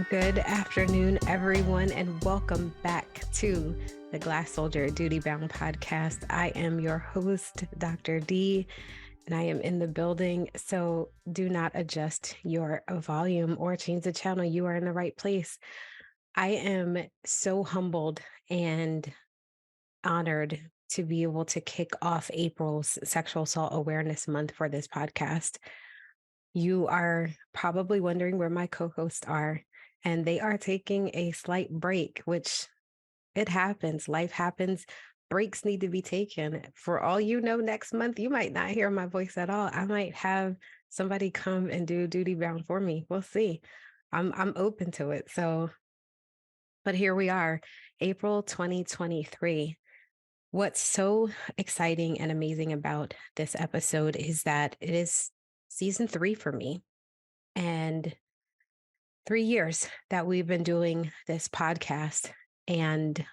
Good afternoon, everyone, and welcome back to the Glass Soldier Duty Bound podcast. I am your host, Dr. D, and I am in the building. So do not adjust your volume or change the channel. You are in the right place. I am so humbled and honored to be able to kick off April's Sexual Assault Awareness Month for this podcast. You are probably wondering where my co-hosts are, and they are taking a slight break, which it happens. Life happens. Breaks need to be taken. For all you know, next month, you might not hear my voice at all. I might have somebody come and do duty bound for me. We'll see. I'm open to it. So, but here we are, April 2023. What's so exciting and amazing about this episode is that it is season 3 for me. And 3 years that we've been doing this podcast and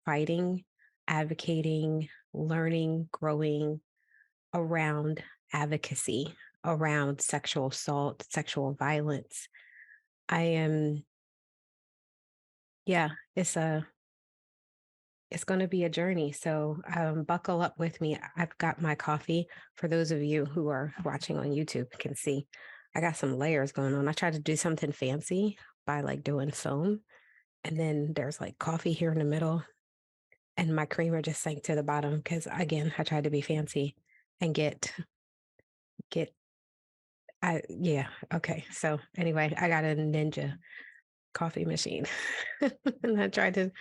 fighting, advocating, learning, growing around advocacy, around sexual assault, sexual violence. I am, yeah, it's going to be a journey. So buckle up with me. I've got my coffee. For those of you who are watching on YouTube can see, I got some layers going on. I tried to do something fancy by like doing foam. And then there's like coffee here in the middle. And my creamer just sank to the bottom because again, I tried to be fancy and get yeah, okay. So anyway, I got a Ninja coffee machine and I tried to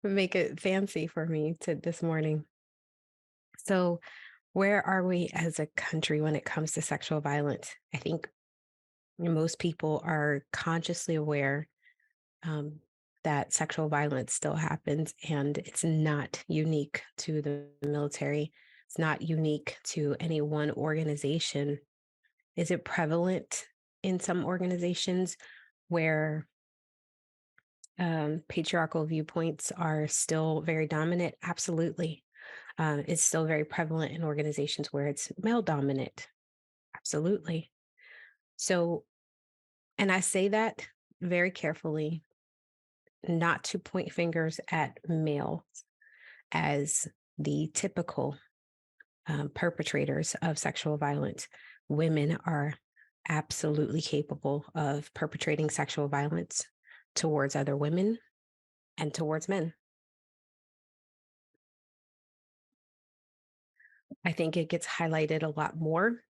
make it fancy for me to this morning. So where are we as a country when it comes to sexual violence? I think most people are consciously aware um, that sexual violence still happens, and it's not unique to the military. It's not unique to any one organization. Is it prevalent in some organizations where patriarchal viewpoints are still very dominant? Absolutely. It's still very prevalent in organizations where it's male dominant. Absolutely. So, and I say that very carefully, not to point fingers at males as the typical perpetrators of sexual violence. Women are absolutely capable of perpetrating sexual violence towards other women and towards men. I think it gets highlighted a lot more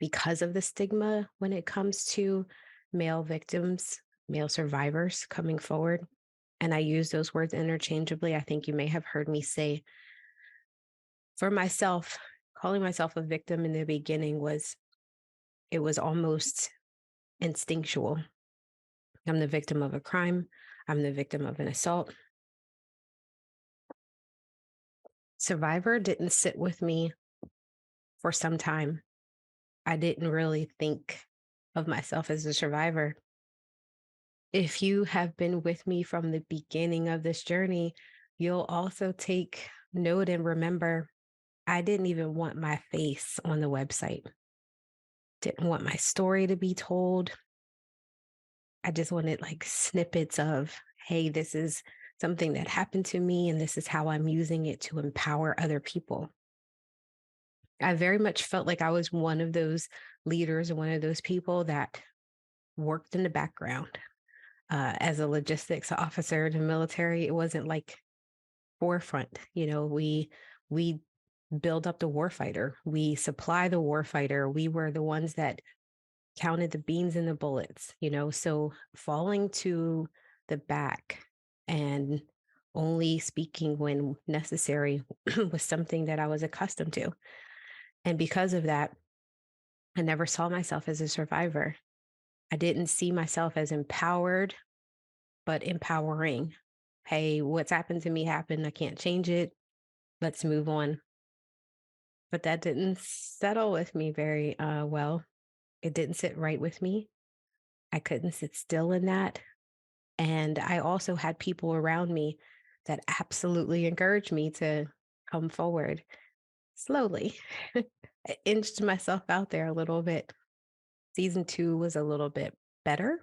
because of the stigma when it comes to male victims, male survivors coming forward. And I use those words interchangeably. I think you may have heard me say, for myself, calling myself a victim in the beginning it was almost instinctual. I'm the victim of a crime. I'm the victim of an assault. Survivor didn't sit with me for some time. I didn't really think of myself as a survivor. If you have been with me from the beginning of this journey, you'll also take note and remember I didn't even want my face on the website. Didn't want my story to be told. I just wanted like snippets of, hey, this is something that happened to me, and this is how I'm using it to empower other people. I very much felt like I was one of those leaders, one of those people that worked in the background. As a logistics officer in the military, it wasn't like forefront. We build up the warfighter. We supply the warfighter. We were the ones that counted the beans and the bullets, so falling to the back and only speaking when necessary was something that I was accustomed to. And because of that, I never saw myself as a survivor. I didn't see myself as empowered, but empowering. Hey, what's happened to me happened. I can't change it. Let's move on. But that didn't settle with me very well. It didn't sit right with me. I couldn't sit still in that. And I also had people around me that absolutely encouraged me to come forward slowly. I inched myself out there a little bit. Season 2 was a little bit better.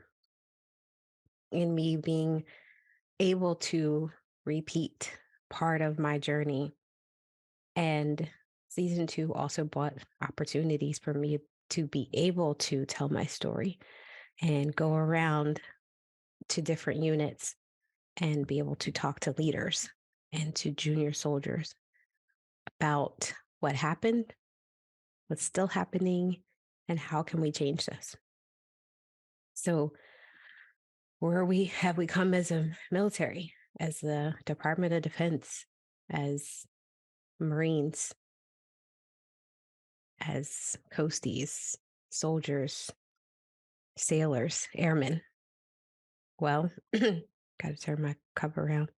in me being able to repeat part of my journey. And season two also brought opportunities for me to be able to tell my story and go around to different units and be able to talk to leaders and to junior soldiers about what happened, what's still happening, and how can we change this. So, where we have we come as a military, as the Department of Defense, as Marines, as coasties, soldiers, sailors, airmen. Well, got to turn my cup around.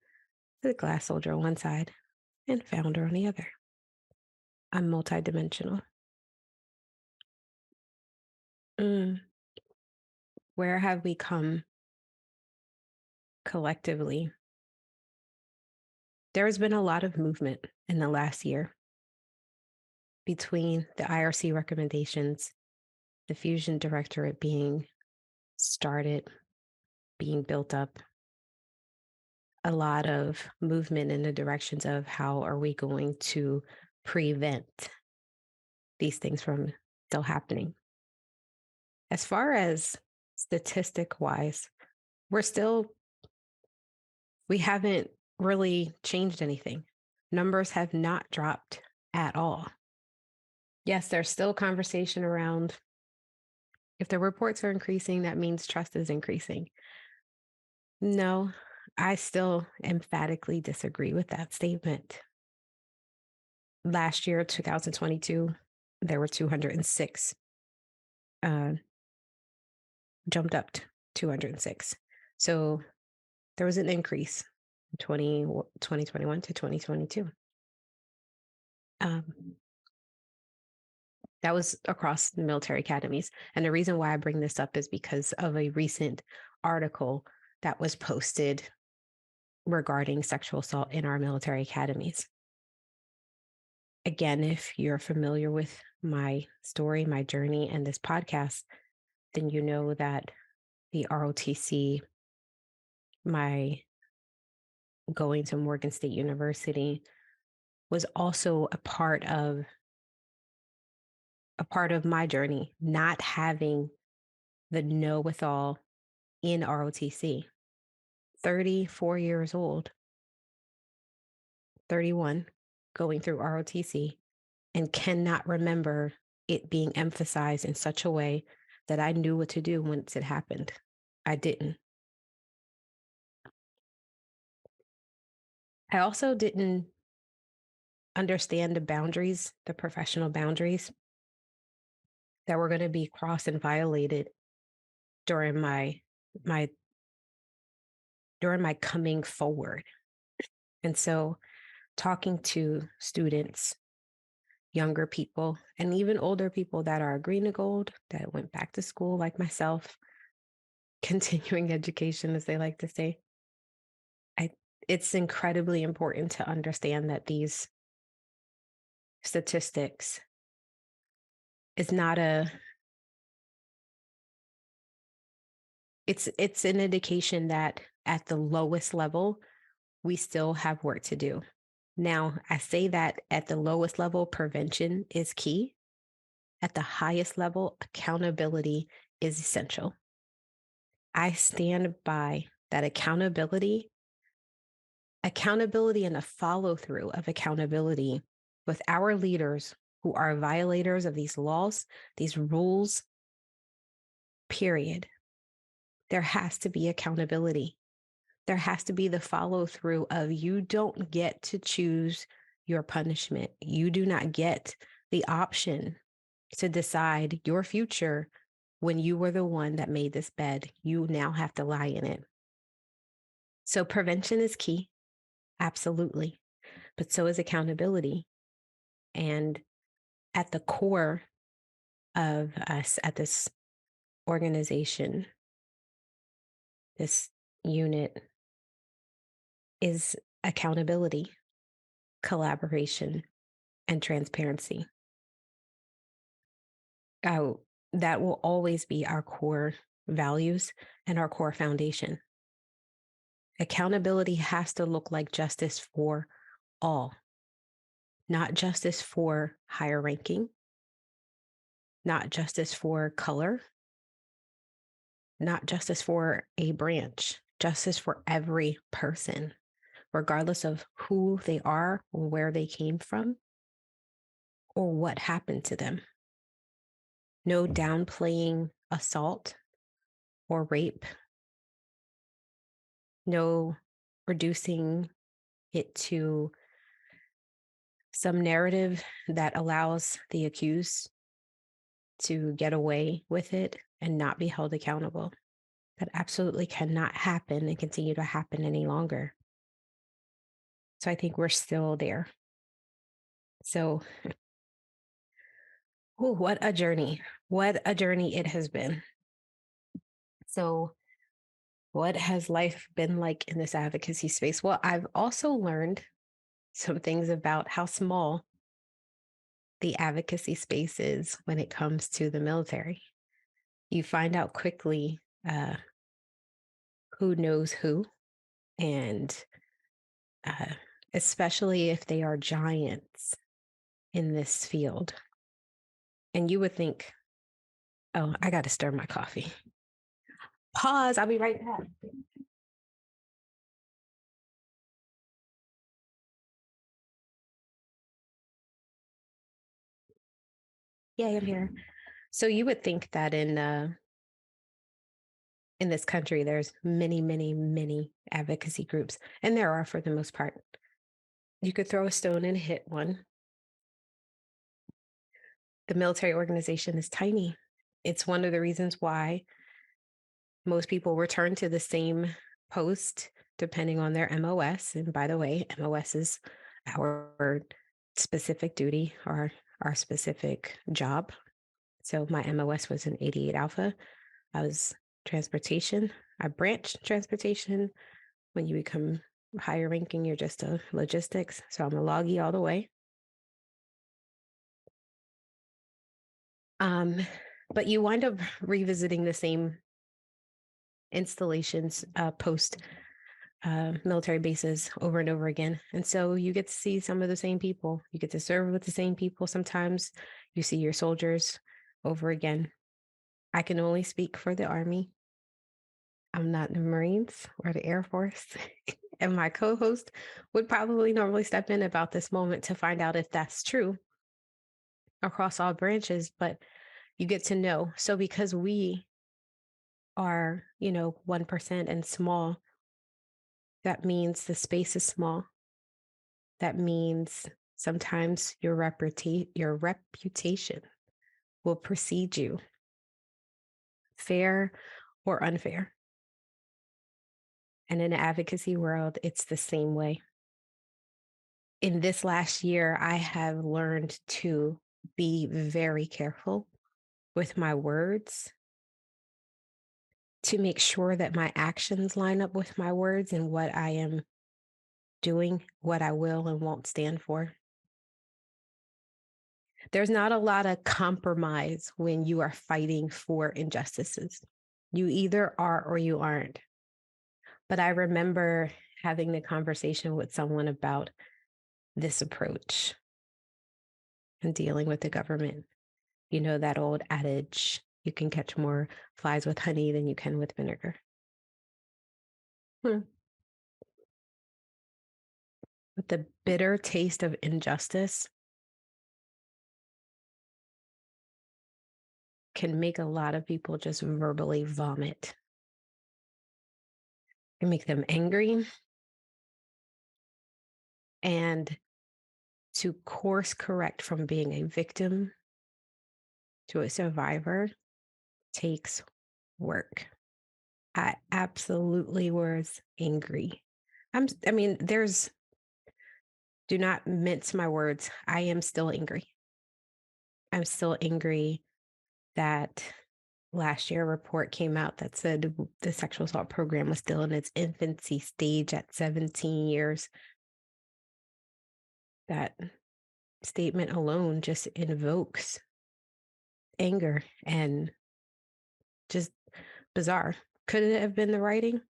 The glass soldier on one side and founder on the other. I'm multidimensional. Mm, where have we come collectively? There has been a lot of movement in the last year between the IRC recommendations, the Fusion Directorate being started, being built up, a lot of movement in the directions of how are we going to prevent these things from still happening. As far as statistic wise, we haven't really changed anything. Numbers have not dropped at all. Yes, there's still conversation around if the reports are increasing, that means trust is increasing. No, I still emphatically disagree with that statement. Last year, 2022, there were 206, uh, jumped up to 206. So there was an increase 2021 to 2022. That was across the military academies. And the reason why I bring this up is because of a recent article that was posted regarding sexual assault in our military academies. Again, if you're familiar with my story, my journey, and this podcast, then you know that the ROTC, my going to Morgan State University, was also a part of my journey, not having the know-with-all in ROTC. 34 years old, 31, going through ROTC, and cannot remember it being emphasized in such a way that I knew what to do once it happened. I didn't. I also didn't understand the boundaries, the professional boundaries that were going to be crossed and violated during my during my coming forward. And so talking to students, younger people, and even older people that are green to gold, that went back to school like myself, continuing education, as they like to say, it's incredibly important to understand that these statistics is not a it's an indication that at the lowest level we still have work to do. Now, I say that at the lowest level, prevention is key. At the highest level, accountability is essential. I stand by that accountability and the follow through of accountability with our leaders who are violators of these laws, these rules, period. There has to be accountability. There has to be the follow through of you don't get to choose your punishment. You do not get the option to decide your future when you were the one that made this bed. You now have to lie in it. So prevention is key. Absolutely. But so is accountability. And at the core of us at this organization, this unit, is accountability, collaboration, and transparency. Uh, that will always be our core values and our core foundation. Accountability has to look like justice for all, not justice for higher ranking, not justice for color, not justice for a branch, justice for every person, regardless of who they are, or where they came from, or what happened to them. No downplaying assault or rape, no reducing it to some narrative that allows the accused to get away with it and not be held accountable. That absolutely cannot happen and continue to happen any longer. So I think we're still there. So, ooh, what a journey. What a journey it has been. So, what has life been like in this advocacy space? Well, I've also learned some things about how small the advocacy space is when it comes to the military. You find out quickly who knows who, and uh, especially if they are giants in this field. And you would think, oh, I got to stir my coffee. Pause. I'll be right back. Yeah, I'm here. So you would think that in this country, there's many, many, many advocacy groups, and there are for the most part. You could throw a stone and hit one. The military organization is tiny. It's one of the reasons why most people return to the same post depending on their MOS. And by the way, MOS is our specific duty or our specific job. So my MOS was an 88 Alpha. I was transportation. I branched transportation. When you become higher ranking, you're just a logistics. So I'm a loggy all the way. Um, but you wind up revisiting the same installations post military bases over and over again. And so you get to see some of the same people. You get to serve with the same people. Sometimes you see your soldiers over again. I can only speak for the Army. I'm not in the Marines or the Air Force. And my co host would probably normally step in about this moment to find out if that's true across all branches. But you get to know. So because we are, 1% and small, that means the space is small. That means sometimes your reputation will precede you, fair or unfair. And in the advocacy world, it's the same way. In this last year, I have learned to be very careful with my words, to make sure that my actions line up with my words and what I am doing, what I will and won't stand for. There's not a lot of compromise when you are fighting for injustices. You either are or you aren't. But I remember having the conversation with someone about this approach and dealing with the government. You know, that old adage, you can catch more flies with honey than you can with vinegar. Hmm. But the bitter taste of injustice can make a lot of people just verbally vomit. It can make them angry. And to course correct from being a victim to a survivor takes work. I absolutely was angry. I mean, do not mince my words. I am still angry. I'm still angry that last year a report came out that said the sexual assault program was still in its infancy stage at 17 years. That statement alone just invokes anger and just bizarre. Could it have been the writing?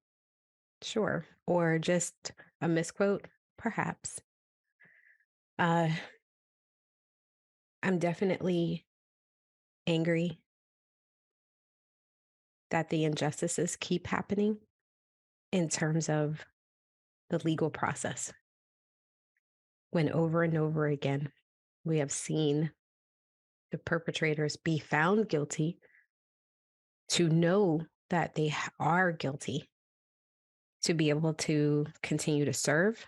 Sure. Or just a misquote, perhaps. Uh, I'm definitely angry that the injustices keep happening in terms of the legal process. When over and over again, we have seen the perpetrators be found guilty, to know that they are guilty, to be able to continue to serve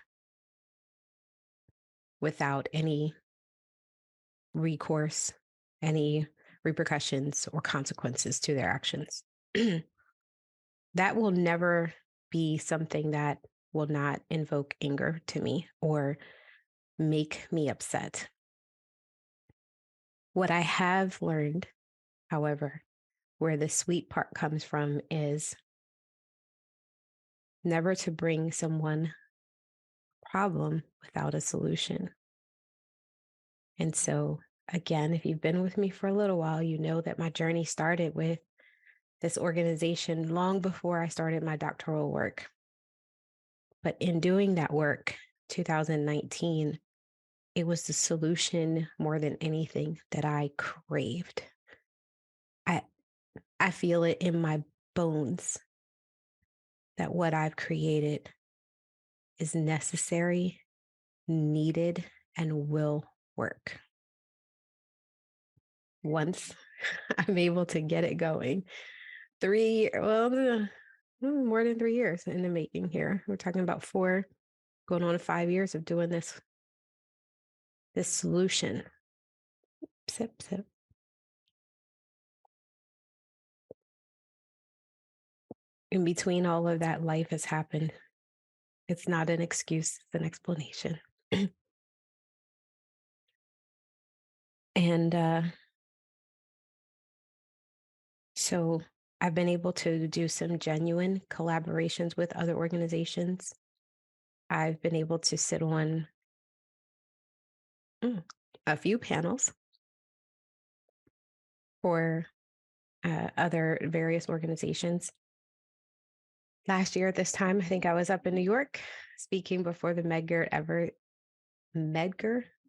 without any recourse, any repercussions or consequences to their actions. That will never be something that will not invoke anger to me or make me upset. What I have learned, however, where the sweet part comes from is never to bring someone problem without a solution. And so, again, if you've been with me for a little while, you know that my journey started with this organization long before I started my doctoral work. But in doing that work, 2019, it was the solution more than anything that I craved. I I feel it in my bones that what I've created is necessary, needed, and will work. Once I'm able to get it going. More than 3 years in the making here. We're talking about 4, going on 5 years of doing this solution. Sip, sip. In between all of that, life has happened. It's not an excuse, it's an explanation. And so I've been able to do some genuine collaborations with other organizations. I've been able to sit on a few panels for other various organizations. Last year at this time, I think I was up in New York speaking before the Medgar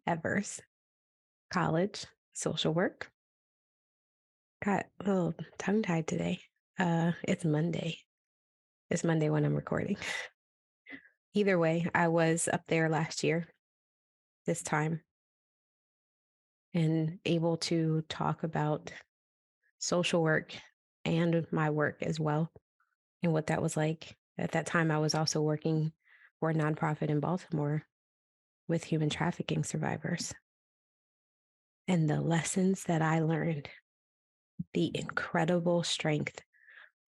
Evers College Social Work. Got a little tongue tied today. It's Monday. It's Monday when I'm recording. Either way, I was up there last year, this time, and able to talk about social work and my work as well, and what that was like. At that time, I was also working for a nonprofit in Baltimore with human trafficking survivors. And the lessons that I learned, the incredible strength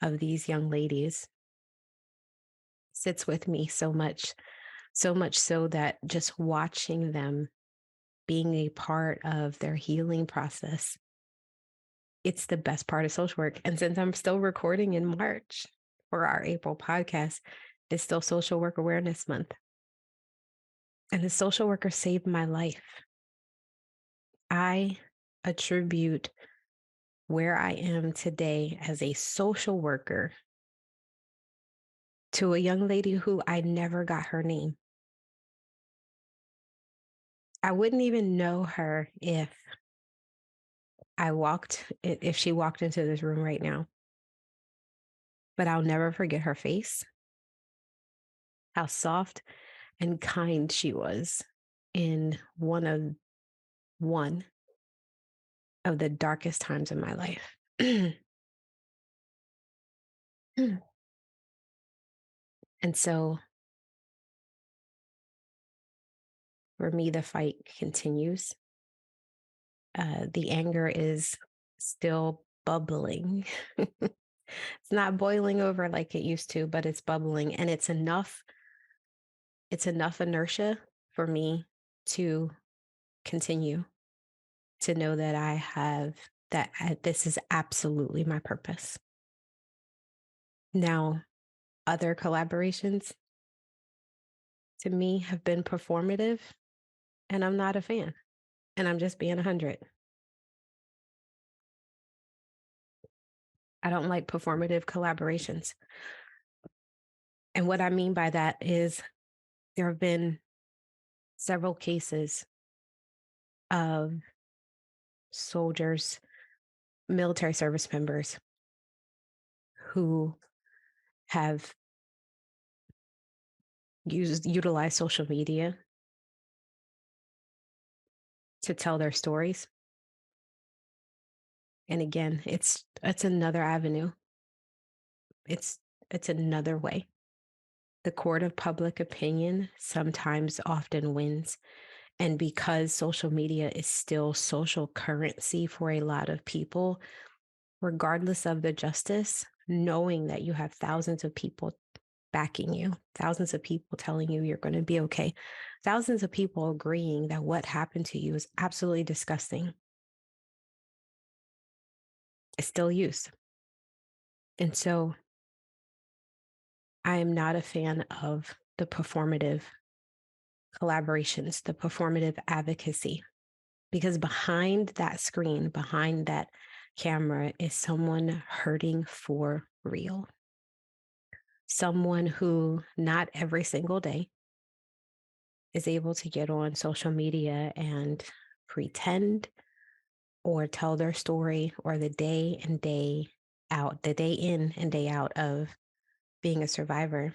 of these young ladies sits with me so much so that just watching them being a part of their healing process, it's the best part of social work. And since I'm still recording in March for our April podcast, it's still Social Work Awareness Month. And the social worker saved my life. I attribute where I am today as a social worker to a young lady who I never got her name. I wouldn't even know her if she walked into this room right now. But I'll never forget her face, how soft and kind she was in one of the darkest times of my life. And so for me, the fight continues. The anger is still bubbling. It's not boiling over like it used to, but it's bubbling, and it's enough inertia for me to continue, to know that this is absolutely my purpose. Now, other collaborations to me have been performative, and I'm not a fan, and I'm just being 100. I don't like performative collaborations. And what I mean by that is there have been several cases of soldiers, military service members who have utilized social media to tell their stories. And again, it's another avenue. It's it's another way. The court of public opinion sometimes often wins. And because social media is still social currency for a lot of people, regardless of the justice, knowing that you have thousands of people backing you, thousands of people telling you you're going to be okay, thousands of people agreeing that what happened to you is absolutely disgusting, is still used. And so I am not a fan of the performative collaborations, the performative advocacy, because behind that screen, behind that camera is someone hurting for real. Someone who not every single day is able to get on social media and pretend or tell their story or the day and day out, the day in and day out of being a survivor.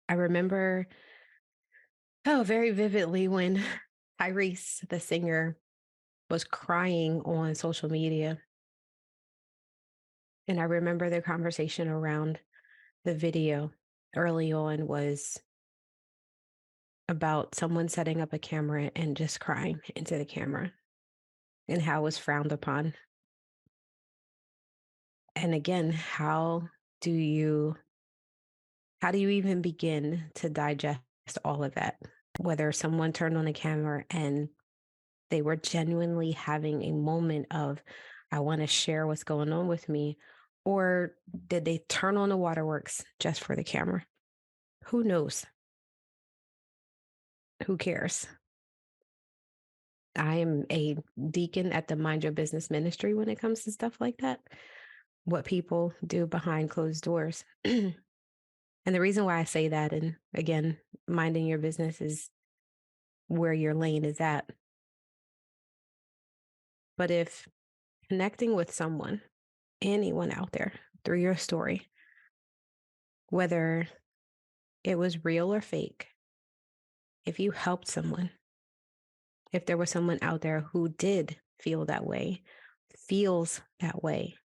I remember, oh, very vividly when Tyrese, the singer, was crying on social media. And I remember the conversation around the video early on was about someone setting up a camera and just crying into the camera and how it was frowned upon. And again, do you how do you even begin to digest all of that? Whether someone turned on the camera and they were genuinely having a moment of, I want to share what's going on with me, or did they turn on the waterworks just for the camera? Who knows? Who cares? I am a deacon at the Mind Your Business ministry when it comes to stuff like that, what people do behind closed doors. And the reason why I say that, and again, minding your business is where your lane is at. But if connecting with someone, anyone out there through your story, whether it was real or fake, if you helped someone, if there was someone out there who did feel that way, feels that way,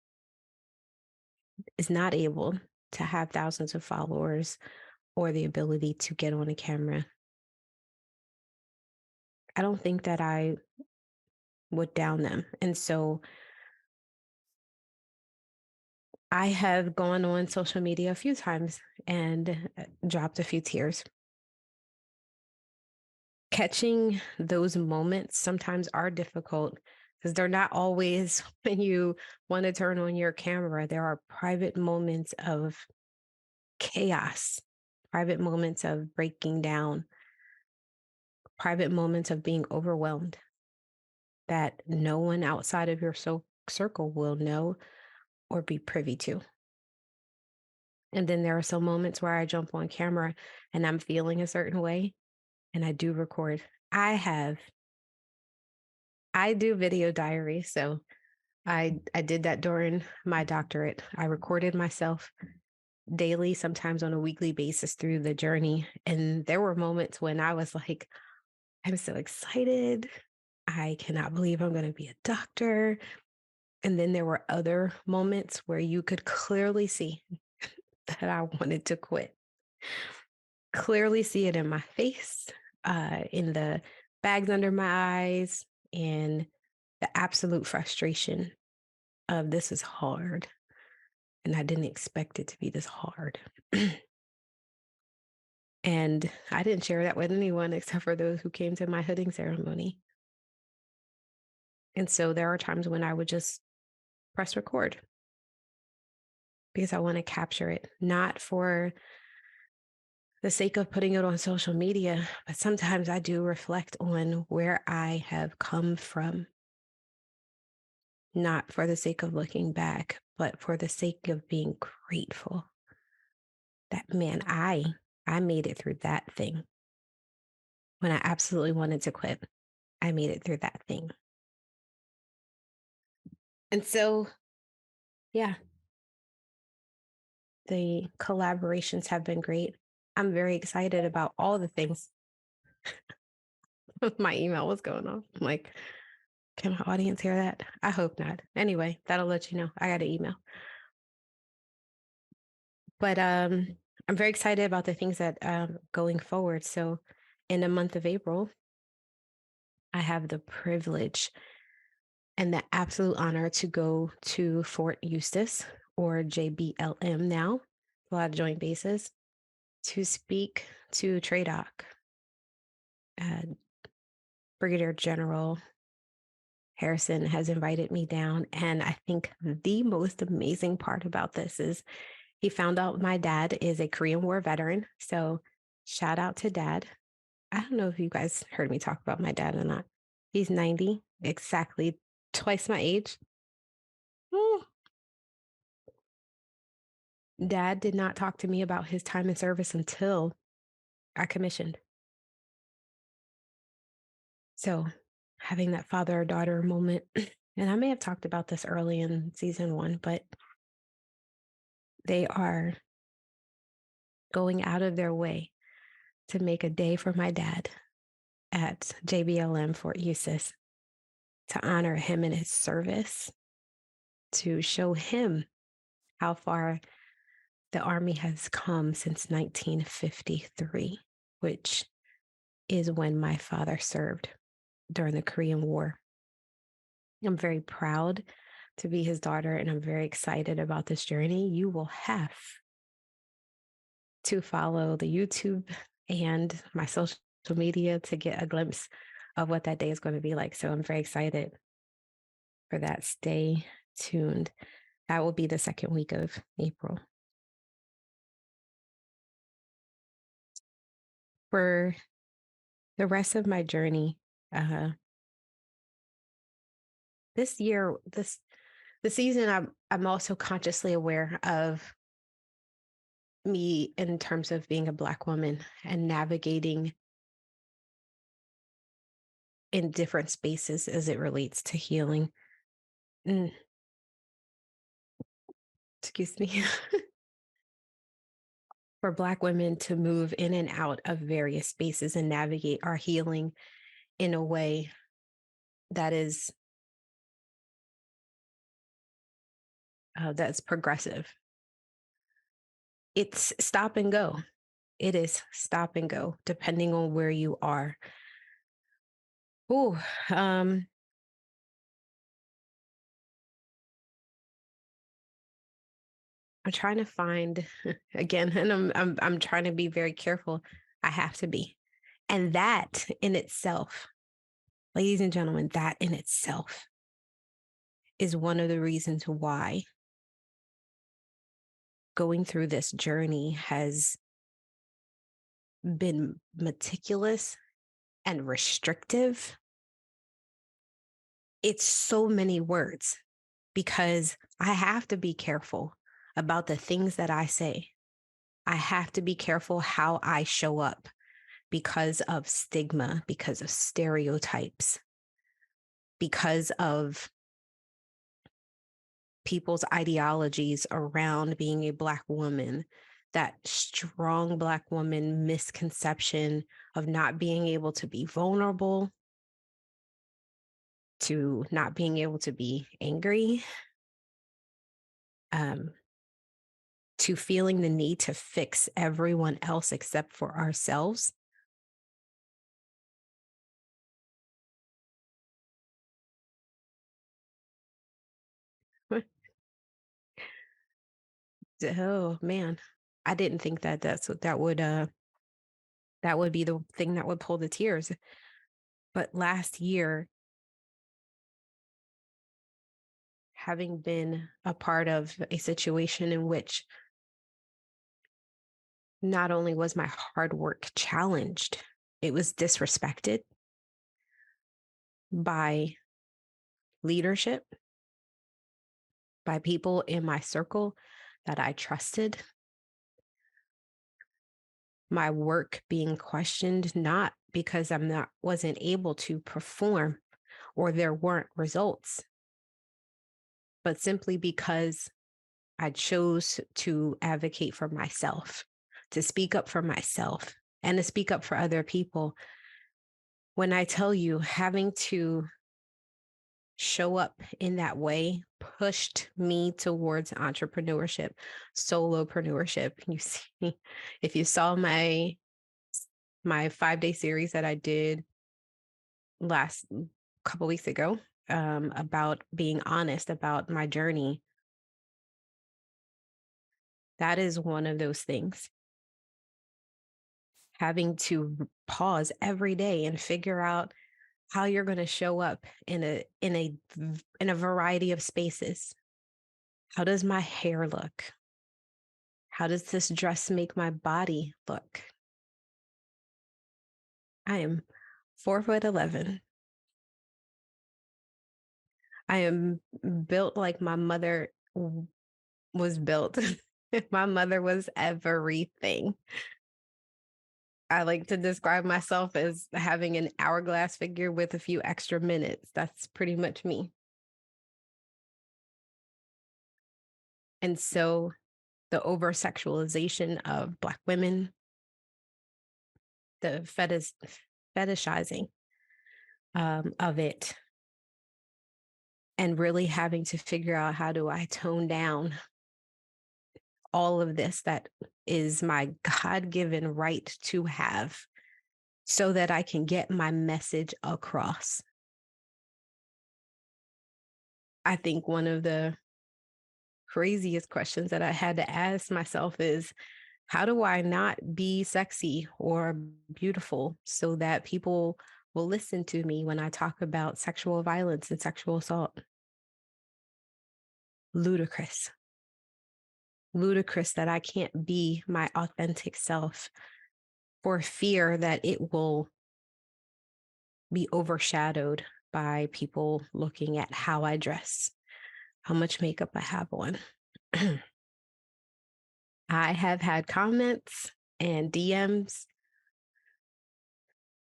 is not able to have thousands of followers or the ability to get on a camera, I don't think that I would down them. And so I have gone on social media a few times and dropped a few tears. Catching those moments sometimes are difficult because they're not always when you want to turn on your camera. There are private moments of chaos, private moments of breaking down, private moments of being overwhelmed that no one outside of your circle will know or be privy to. And then there are some moments where I jump on camera and I'm feeling a certain way and I do record. I do video diary. So I did that during my doctorate. I recorded myself daily, sometimes on a weekly basis through the journey. And there were moments when I was like, I'm so excited. I cannot believe I'm going to be a doctor. And then there were other moments where you could clearly see that I wanted to quit. Clearly see it in my face, in the bags under my eyes, in the absolute frustration of this is hard. And I didn't expect it to be this hard. And I didn't share that with anyone except for those who came to my hooding ceremony. And so there are times when I would just press record because I want to capture it, not for the sake of putting it on social media, but sometimes I do reflect on where I have come from not for the sake of looking back, but for the sake of being grateful that, man, I made it through that thing when I absolutely wanted to quit. I made it through that thing. And so, yeah, the collaborations have been great. I'm very excited about all the things. My email was going on. I'm like, can my audience hear that? I hope not. Anyway, that'll let you know. I got an email. But I'm very excited about the things that going forward. So in the month of April, I have the privilege and the absolute honor to go to Fort Eustis, or JBLM now, a lot of joint bases, to speak to TRADOC. Brigadier General Harrison has invited me down. And I think the most amazing part about this is he found out my dad is a Korean War veteran. So shout out to dad. I don't know if you guys heard me talk about my dad or not. He's 90, exactly twice my age. Mm. Dad did not talk to me about his time in service until I commissioned. So having that father daughter moment, and I may have talked about this early in season 1, but they are going out of their way to make a day for my dad at JBLM Fort Eustis to honor him in his service, to show him how far the Army has come since 1953, which is when my father served during the Korean War. I'm very proud to be his daughter, and I'm very excited about this journey. You will have to follow the YouTube and my social media to get a glimpse of what that day is going to be like. So I'm very excited for that. Stay tuned. That will be the second week of April. For the rest of my journey, this year, the season, I'm also consciously aware of me in terms of being a Black woman and navigating in different spaces as it relates to healing. Mm, excuse me. For Black women to move in and out of various spaces and navigate our healing in a way that is that's progressive. It's stop and go. It is stop and go, depending on where you are. Ooh, I'm trying to find again, and I'm trying to be very careful. I have to be, and that in itself, ladies and gentlemen, that in itself is one of the reasons why going through this journey has been meticulous and restrictive. It's so many words because I have to be careful about the things that I say. I have to be careful how I show up because of stigma, because of stereotypes, because of people's ideologies around being a Black woman, that strong Black woman misconception of not being able to be vulnerable, to not being able to be angry, um, to feeling the need to fix everyone else except for ourselves. Oh man, I didn't think that that would be the thing that would pull the tears. But last year, having been a part of a situation in which not only was my hard work challenged, it was disrespected by leadership, by people in my circle that I trusted, my work being questioned, not because wasn't able to perform or there weren't results, but simply because I chose to advocate for myself, to speak up for myself, and to speak up for other people. When I tell you, having to show up in that way pushed me towards entrepreneurship, solopreneurship. You see, if you saw my 5-day series that I did last couple weeks ago, about being honest about my journey, that is one of those things. Having to pause every day and figure out how you're going to show up in a variety of spaces. How does my hair look? How does this dress make my body look? I am 4'11". I am built like my mother was built. My mother was everything. I like to describe myself as having an hourglass figure with a few extra minutes. That's pretty much me. And so the over sexualization of Black women, the fetishizing of it, and really having to figure out, how do I tone down all of this that is my God-given right to have, so that I can get my message across. I think one of the craziest questions that I had to ask myself is, how do I not be sexy or beautiful so that people will listen to me when I talk about sexual violence and sexual assault? Ludicrous. Ludicrous that I can't be my authentic self for fear that it will be overshadowed by people looking at how I dress, how much makeup I have on. I have had comments and DMs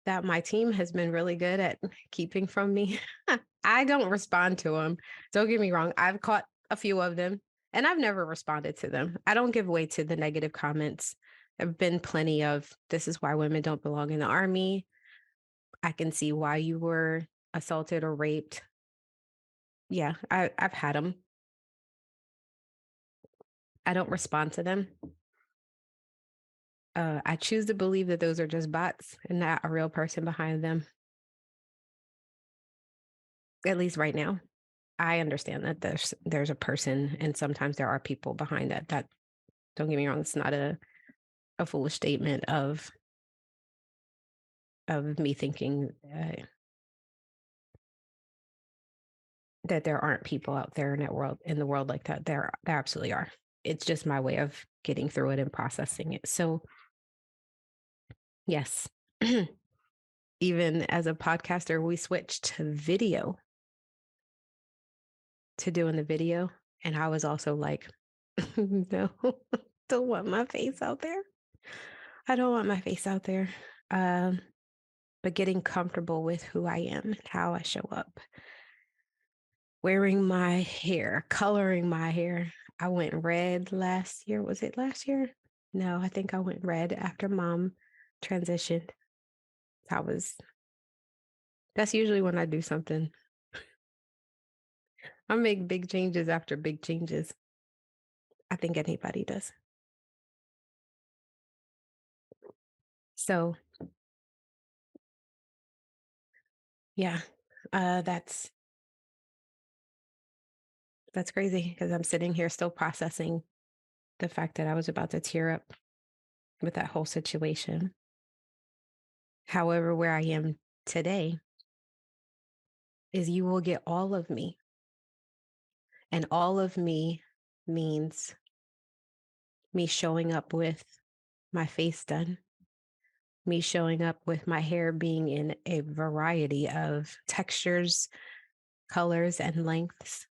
that my team has been really good at keeping from me. I don't respond to them. Don't get me wrong. I've caught a few of them and I've never responded to them. I don't give way to the negative comments. There have been plenty of, this is why women don't belong in the army. I can see why you were assaulted or raped. Yeah, I've had them. I don't respond to them. I choose to believe that those are just bots and not a real person behind them. At least right now. I understand that there's a person, and sometimes there are people behind that. That, don't get me wrong, it's not a foolish statement of me thinking that there aren't people out there in the world like that. There absolutely are. It's just my way of getting through it and processing it. So yes, even as a podcaster, we switched to video, to doing the video, and I was also like, no, don't want my face out there. I don't want my face out there. Um, but getting comfortable with who I am and how I show up. Wearing my hair, coloring my hair. I went red last year. Was it last year? No, I think I went red after mom transitioned. That's usually when I do something. I make big changes after big changes. I think anybody does. So yeah, that's crazy because I'm sitting here still processing the fact that I was about to tear up with that whole situation. However, where I am today is you will get all of me. And all of me means me showing up with my face done, me showing up with my hair being in a variety of textures, colors, and lengths.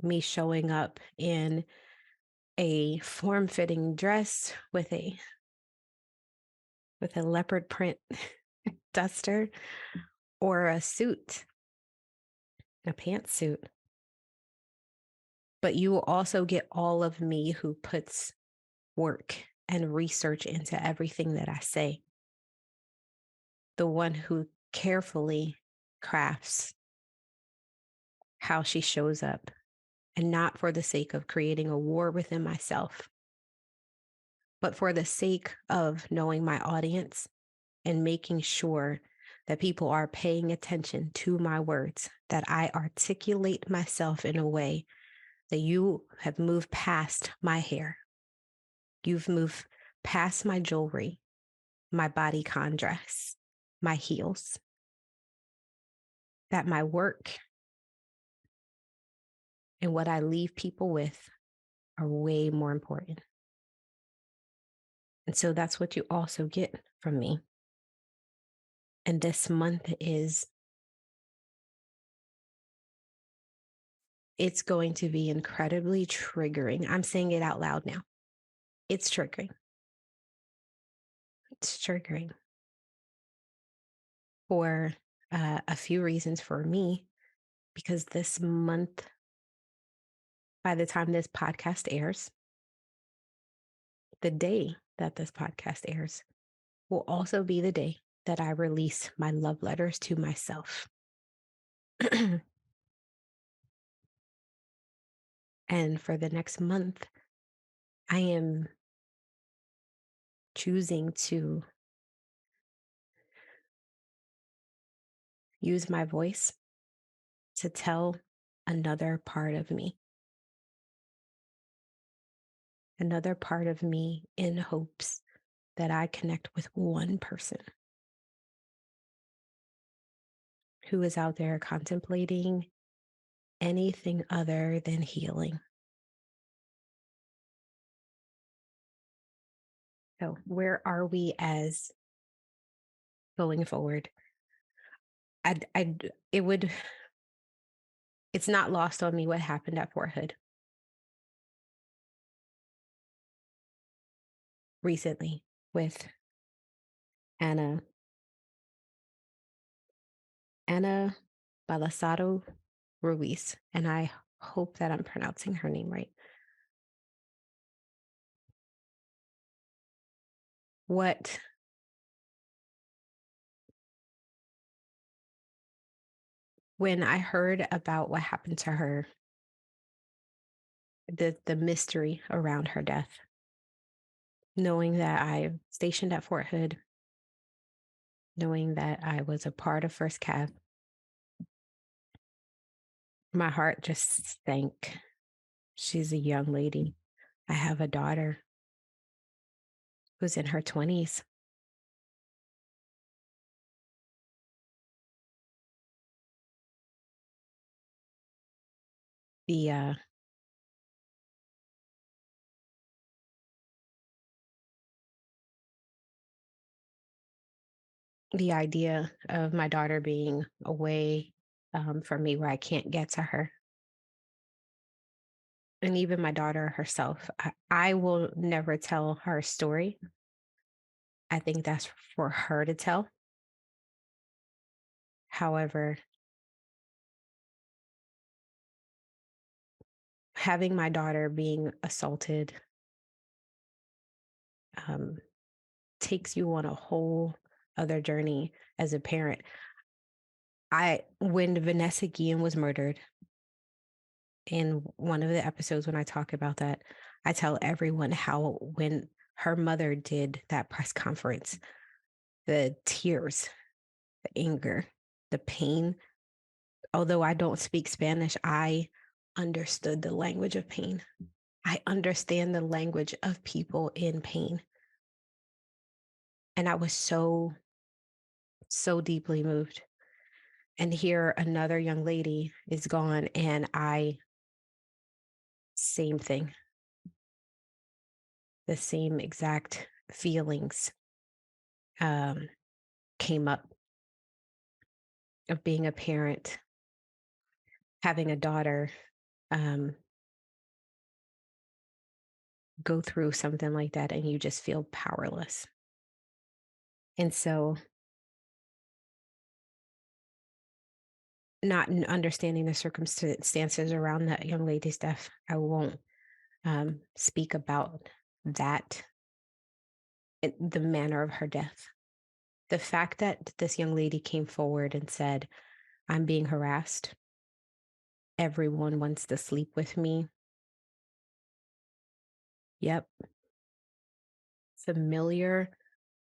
me showing up in a form-fitting dress with a leopard print duster or a suit, a pantsuit. But you will also get all of me who puts work and research into everything that I say. The one who carefully crafts how she shows up, and not for the sake of creating a war within myself, but for the sake of knowing my audience and making sure that people are paying attention to my words, that I articulate myself in a way that you have moved past my hair. You've moved past my jewelry, my bodycon dress, my heels, that my work and what I leave people with are way more important. And so that's what you also get from me. And this month it's going to be incredibly triggering. I'm saying it out loud now. It's triggering. It's triggering for a few reasons for me, because this month, by the time this podcast airs, the day that this podcast airs will also be the day that I release my love letters to myself. And for the next month, I am choosing to use my voice to tell another part of me, in hopes that I connect with one person who is out there contemplating anything other than healing. So, where are we as going forward? It would, it's not lost on me what happened at Fort Hood recently with Anna Balasado Ruiz, and I hope that I'm pronouncing her name right. What When I heard about what happened to her, the mystery around her death, knowing that I stationed at Fort Hood, knowing that I was a part of First Cav, my heart just sank. She's a young lady. I have a daughter who's in her 20s. The the idea of my daughter being away from me where I can't get to her, and even my daughter herself, I will never tell her story. I think that's for her to tell. However, having my daughter being assaulted um, takes you on a whole other journey as a parent. When Vanessa Guillen was murdered, in one of the episodes when I talk about that, I tell everyone how when her mother did that press conference, the tears, the anger, the pain. Although I don't speak Spanish, I understood the language of pain. I understand the language of people in pain. And I was so, so deeply moved. And here another young lady is gone, and same thing, the same exact feelings um, came up of being a parent, having a daughter um, go through something like that and you just feel powerless. And so, not understanding the circumstances around that young lady's death, I won't speak about that, the manner of her death. The fact that this young lady came forward and said, I'm being harassed, everyone wants to sleep with me. Yep, familiar,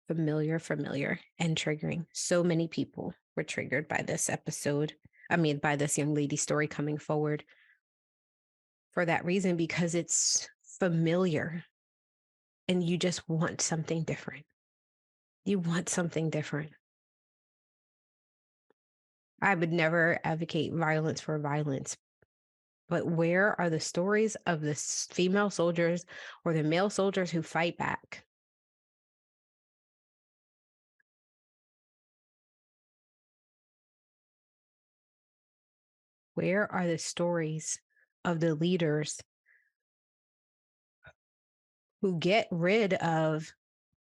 familiar, and triggering. So many people were triggered by this episode. I mean, by this young lady's story coming forward for that reason, because it's familiar and you just want something different. You want something different. I would never advocate violence for violence, but where are the stories of the female soldiers or the male soldiers who fight back? Where are the stories of the leaders who get rid of,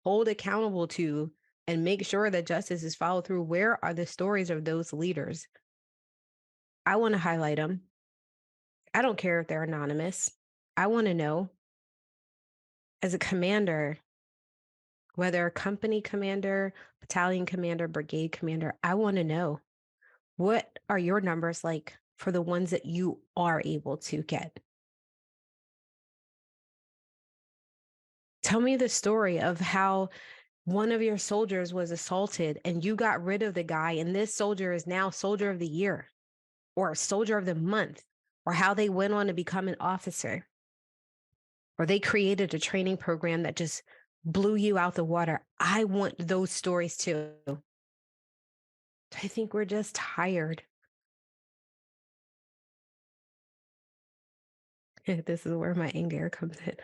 hold accountable to, and make sure that justice is followed through? Where are the stories of those leaders? I want to highlight them. I don't care if they're anonymous. I want to know, as a commander, whether a company commander, battalion commander, brigade commander, I want to know, what are your numbers like for the ones that you are able to get? Tell me the story of how one of your soldiers was assaulted and you got rid of the guy, and this soldier is now soldier of the year or soldier of the month, or how they went on to become an officer, or they created a training program that just blew you out the water. I want those stories too. I think we're just tired. This is where my anger comes in.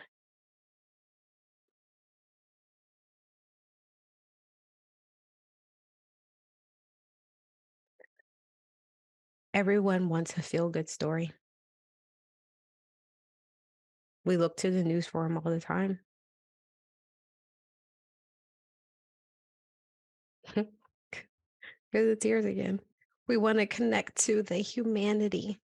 Everyone wants a feel good story. We look to the news for them all the time. Here's the tears again. We want to connect to the humanity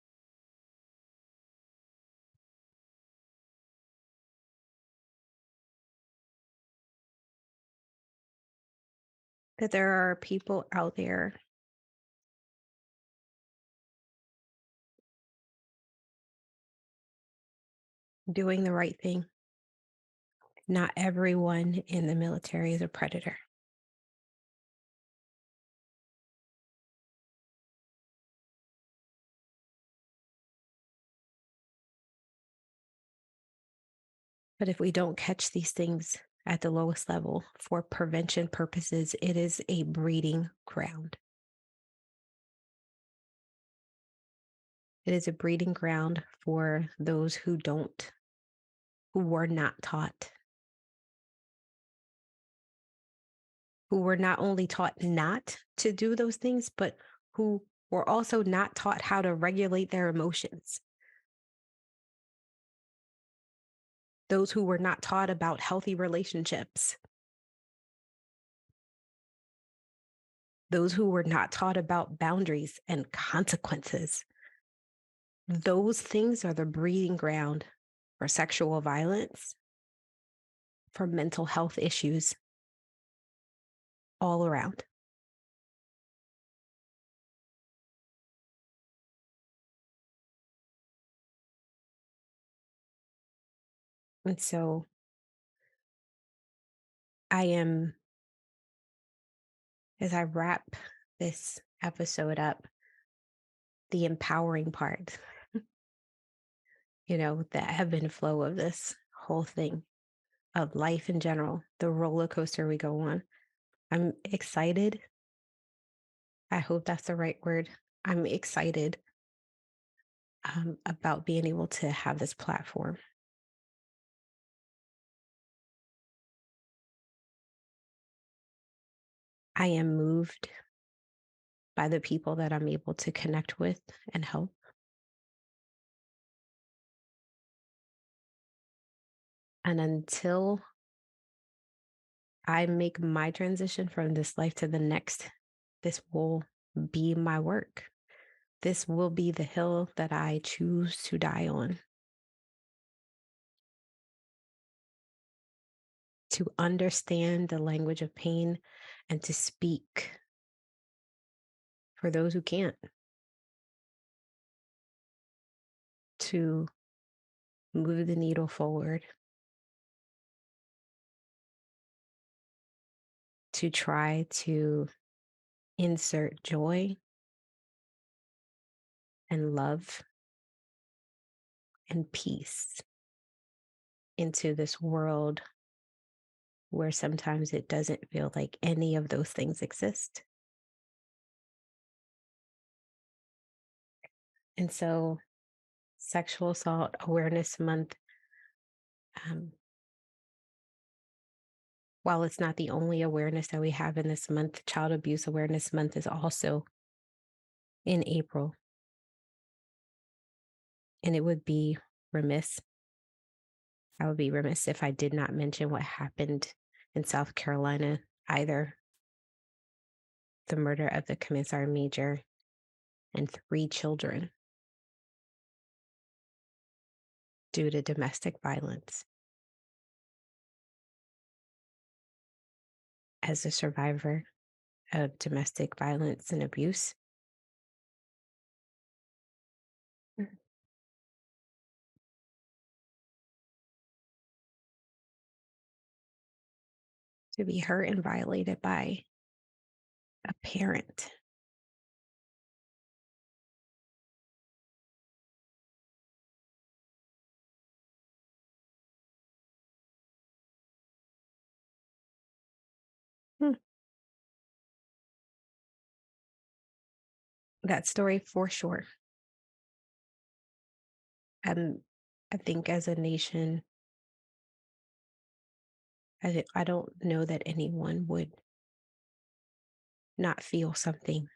that there are people out there doing the right thing. Not everyone in the military is a predator. But if we don't catch these things at the lowest level for prevention purposes, it is a breeding ground. It is a breeding ground for those who were not taught, who were not only taught not to do those things, but who were also not taught how to regulate their emotions. Those who were not taught about healthy relationships. Those who were not taught about boundaries and consequences. Those things are the breeding ground for sexual violence, for mental health issues all around. And so I am, as I wrap this episode up, the empowering part, the ebb and flow of this whole thing, of life in general, the roller coaster we go on. I'm excited. I hope that's the right word. I'm excited about being able to have this platform. I am moved by the people that I'm able to connect with and help. And until I make my transition from this life to the next, this will be my work. This will be the hill that I choose to die on. To understand the language of pain and to speak for those who can't, to move the needle forward, to try to insert joy and love and peace into this world where sometimes it doesn't feel like any of those things exist. And so, Sexual Assault Awareness Month, um, while it's not the only awareness that we have in this month, Child Abuse Awareness Month is also in April. And it would be remiss, I would be remiss if I did not mention what happened in South Carolina either. The murder of the commissar major and 3 children due to domestic violence. As a survivor of domestic violence and abuse, to be hurt and violated by a parent. Hmm. That story for sure. Um, I think as a nation, I don't know that anyone would not feel something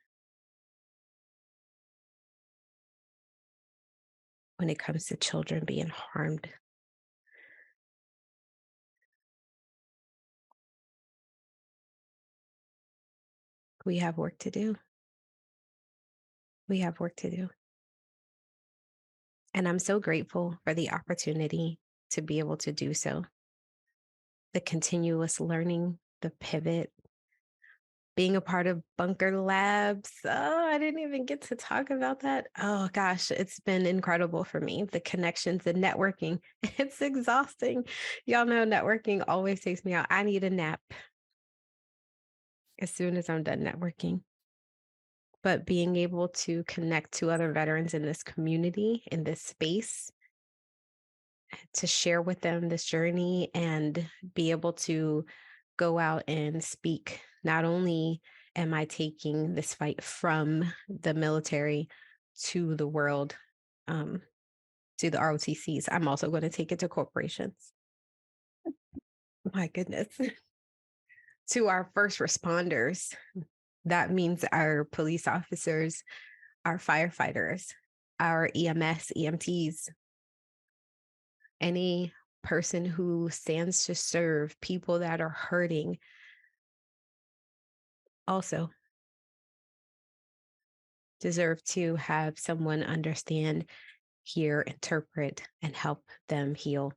when it comes to children being harmed. We have work to do. We have work to do. And I'm so grateful for the opportunity to be able to do so. The continuous learning, the pivot, being a part of Bunker Labs. Oh, I didn't even get to talk about that. Oh gosh, it's been incredible for me. The connections, the networking. It's exhausting. Y'all know networking always takes me out. I need a nap as soon as I'm done networking. But being able to connect to other veterans in this community, in this space, to share with them this journey and be able to go out and speak. Not only am I taking this fight from the military to the world, um, to the ROTCs, I'm also going to take it to corporations. My goodness. To our first responders. That means our police officers, our firefighters, our EMS, EMTs, any person who stands to serve people that are hurting also deserve to have someone understand, hear, interpret, and help them heal.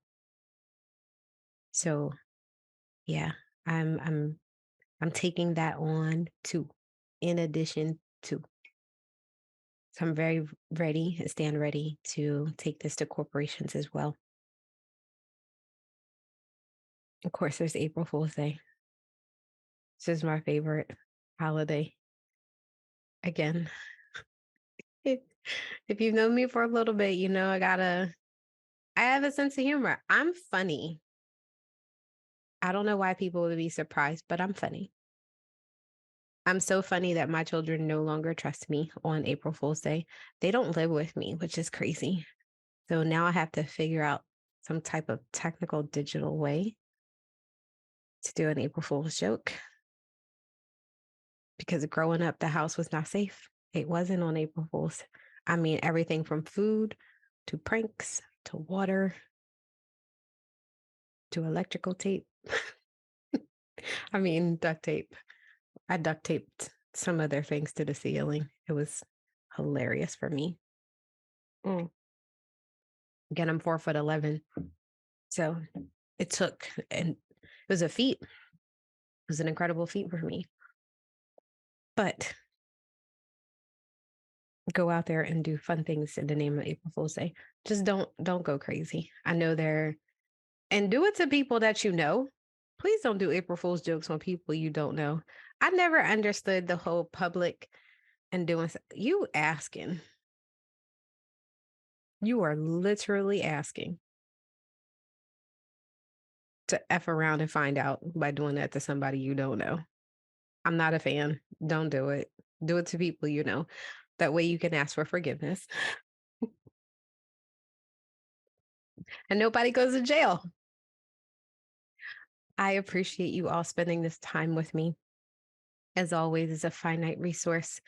So yeah, I'm taking that on too, in addition to. So I'm very ready and stand ready to take this to corporations as well. Of course, there's April Fool's Day. This is my favorite holiday. Again, if, if you've known me for a little bit, you know I have a sense of humor. I'm funny. I don't know why people would be surprised, but I'm funny. I'm so funny that my children no longer trust me on April Fool's Day. They don't live with me, which is crazy. So now I have to figure out some type of technical digital way to do an April Fool's joke because growing up, the house was not safe. It wasn't on April Fool's. I mean, everything from food to pranks to water to electrical tape. I mean, duct tape. I duct taped some other things to the ceiling. It was hilarious for me. Mm. Again, I'm 4'11". So it took, and it was a feat. It was an incredible feat for me. But go out there and do fun things in the name of April Fool's Day. Just don't go crazy. I know and do it to people that you know. Please don't do April Fool's jokes on people you don't know. I never understood the whole public and doing you asking. You are literally asking to F around and find out by doing that to somebody you don't know. I'm not a fan. Don't do it. Do it to people you know. That way you can ask for forgiveness and nobody goes to jail. I appreciate you all spending this time with me. As always, it's a finite resource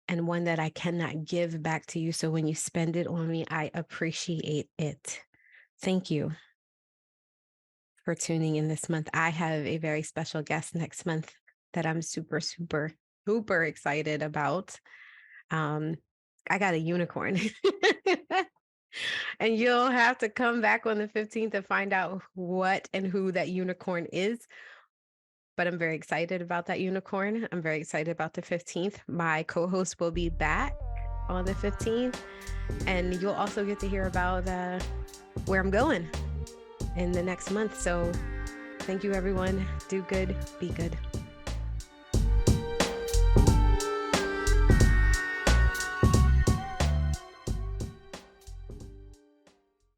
and one that I cannot give back to you. So when you spend it on me, I appreciate it. Thank you for tuning in this month. I have a very special guest next month that I'm super, super, super excited about. I got a unicorn. And you'll have to come back on the 15th to find out what and who that unicorn is. But I'm very excited about that unicorn. I'm very excited about the 15th. My co-host will be back on the 15th. And you'll also get to hear about where I'm going in the next month. So thank you, everyone. Do good. Be good.